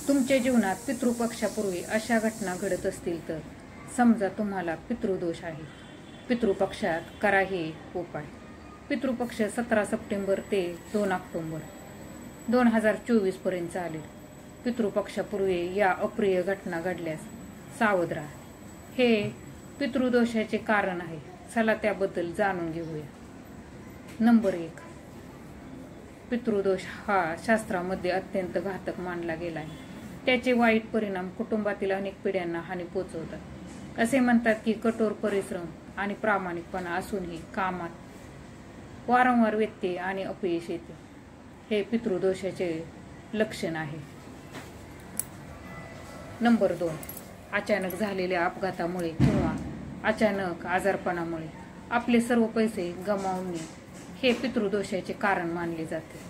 तुमच्या जीवनात पितृपक्षापूर्वी अशा घटना घडत असतील तर समजा तुम्हाला पितृदोष आहे। पितृपक्षात करा हे उपाय। पितृपक्ष 17 सप्टेंबर ते 2 ऑक्टोबर 2024 पर्यंत चालेल। पितृपक्षापूर्वी या अप्रिय घटना घडल्यास सावध राहा। हे पितृदोषाचे कारण आहे, चला त्याबद्दल जाणून घेऊया। नंबर 1, पितृदोष हा शास्त्रामध्ये अत्यंत घातक मानला गेला आहे। त्याचे वाईट परिणाम कुटुंबातील अनेक पिढ्यांना हानी पोहोचवतात। असे म्हणतात की कठोर परिश्रम आणि प्रामाणिकपणा असूनही कामात वारंवार व्यत्यय आणि अपयश येते, हे पितृदोषाचे लक्षण आहे। नंबर 2, अचानक झालेल्या अपघातामुळे किंवा अचानक आजारपणामुळे आपले सर्व पैसे गमावणे हे पितृदोषाचे कारण मानले जाते।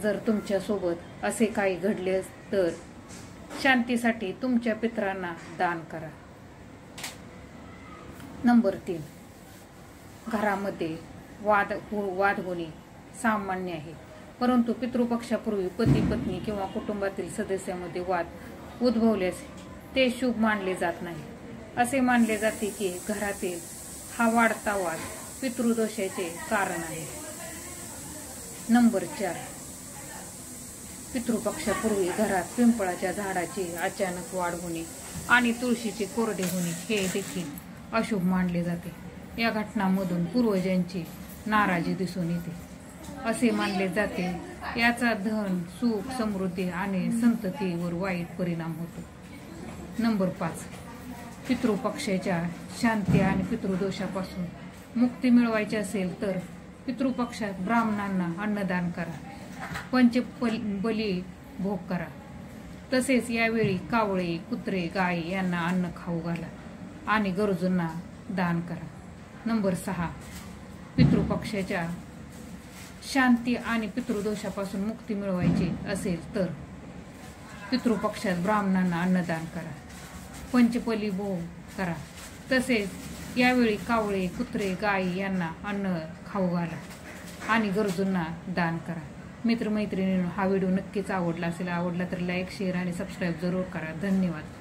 जर तुमच्या सोबत असे काही घडले तर शांतीसाठी तुमच्या पितरांना दान करा। नंबर 3, घरामध्ये वाद होणे सामान्य आहे, परंतु पितृपक्षापूर्वी पती पत्नी किंवा कुटुंबातील सदस्यांमध्ये वाद उद्भवल्यास ते शुभ मानले जात नाही। असे मानले जाते की घरातील हा वाढता वाद पितृदोषाचे कारण आहे। नंबर 4, पितृपक्षापूर्वी घरात पिंपळाच्या झाडाची अचानक वाढ होणे आणि तुळशीचे कोरडे होणे हे देखील अशुभ मानले जाते। या घटनांमधून पूर्वजांची नाराजी दिसून येते। असे मानले जाते याचा धन, सुख, समृद्धी आणि संततीवर वाईट परिणाम होतो। नंबर 5, पितृपक्षाच्या शांती आणि पितृदोषापासून मुक्ती मिळवायची असेल तर पितृपक्षात ब्राह्मणांना अन्नदान करा, पंचबली भोग करा। तसेच यावेळी कावळे, कुत्रे, गाय यांना अन्न खाऊ घाला आणि गरजूंना दान करा। नंबर 6, पितृपक्षाच्या शांती आणि पितृदोषापासून मुक्ती मिळवायची असेल तर पितृपक्षात ब्राह्मणांना अन्नदान करा, पंचबली भोग करा। तसेच यावेळी कावळे, कुत्रे, गाय यांना अन्न खाऊ घाला आणि गरजूंना दान करा। मित्रमैत्रिणींनो, हा व्हिडिओ नक्कीच आवडला असेल। आवडला तर लाईक, शेअर आणि सबस्क्राईब जरूर करा। धन्यवाद।